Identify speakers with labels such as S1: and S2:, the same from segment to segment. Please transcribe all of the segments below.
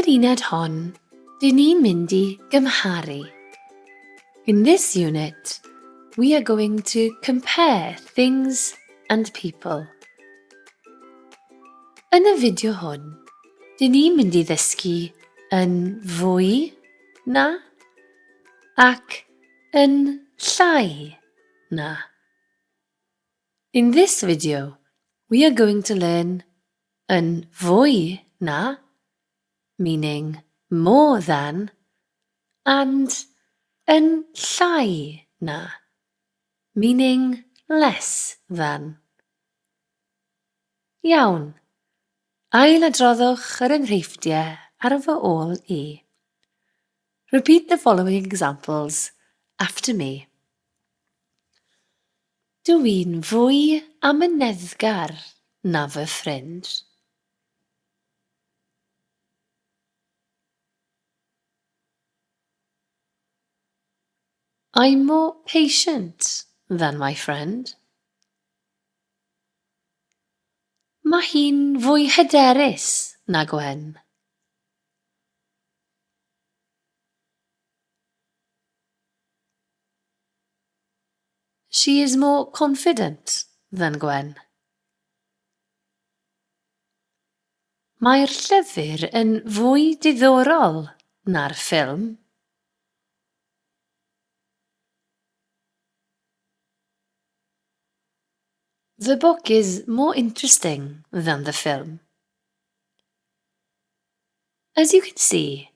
S1: yr uned hon, dyn ni'n mynd I gymharu. In this unit, we are going to compare things and people. Yn y fideo hwn, dyn ni'n mynd I ddysgu yn fwy na ac yn llai na. In this video, we are going to learn yn fwy na, meaning more than, and yn llai na, meaning less than. Iawn, ailadroddwch yr enghreifftiau ar fy ôl I. Repeat the following examples after me. Dwi'n fwy amyneddgar na fy ffrind. I'm more patient than my friend. Mae hi'n fwy hyderus na Gwen. She is more confident than Gwen. Mae'r llyfr yn fwy diddorol na'r ffilm. The book is more interesting than the film. As you can see,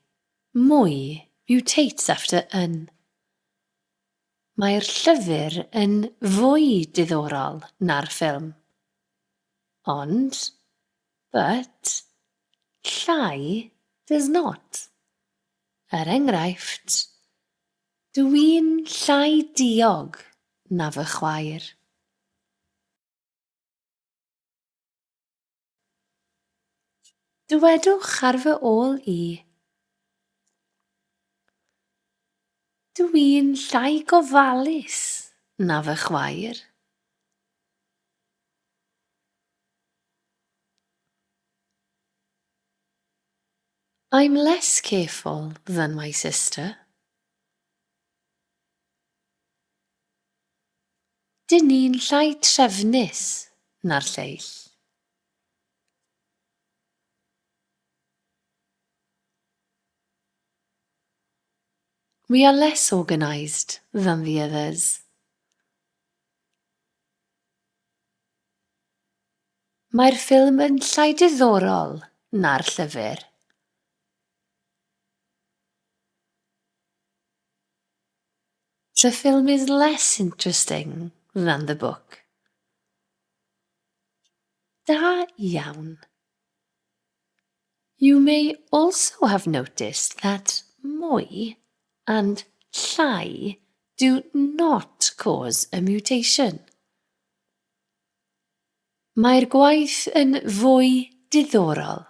S1: mwy mutates after yn. Mae'r llyfr yn fwy diddorol na'r ffilm. Ond, but, llai does not. Er enghraifft, dwi'n llai diog na fy chwaer. Dywedwch ar fy ôl I. Dwi'n llai gofalus na fy chwaer. I'm less careful than my sister. Dyn ni'n llai trefnus na'r lleill. We are less organised than the others. Mae'r ffilm yn llai diddorol na'r llyfr. The film is less interesting than the book. Da iawn. You may also have noticed that mwy and llai do not cause a mutation. Mae'r gwaith yn fwy diddorol.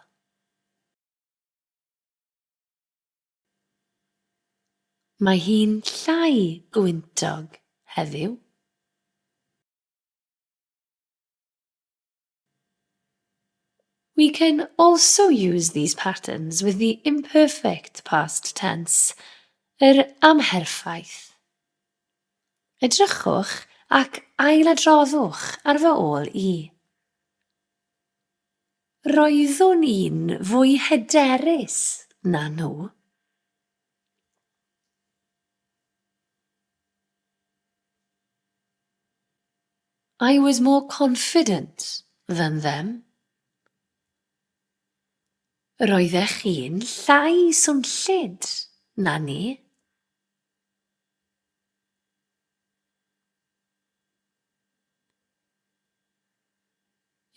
S1: Mae hi'n llai gwyntog heddiw. We can also use these patterns with the imperfect past tense, yr amherffaith. Edrychwch ac ailadroddwch ar fy ôl I. Roeddwn i'n fwy hyderus na nhw. I was more confident than them. Roeddech chi'n llai swnllyd na ni.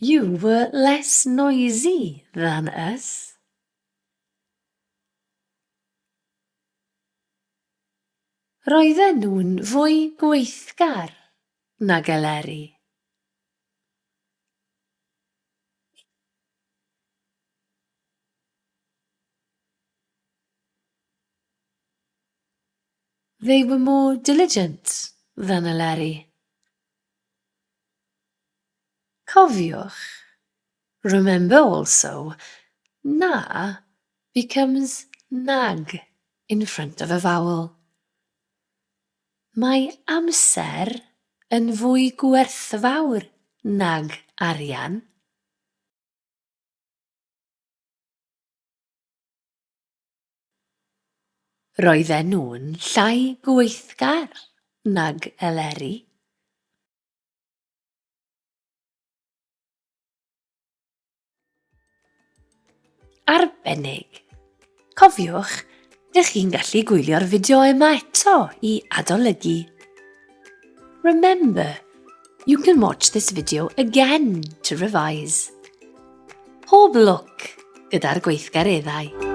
S1: You were less noisy than us. Roedden nhw'n fwy gweithgar na Galeri. They were more diligent than Eleri. Cofiwch. Remember also, na becomes nag in front of a vowel. Mae amser yn fwy gwerthfawr nag arian. Roedden nhw'n llai gweithgar nag eleri. Arbennig! Cofiwch, ydych chi'n gallu gwylio'r fideo yma eto I adolygu. Remember, you can watch this video again to revise. Pob lwc gyda'r gweithgareddau.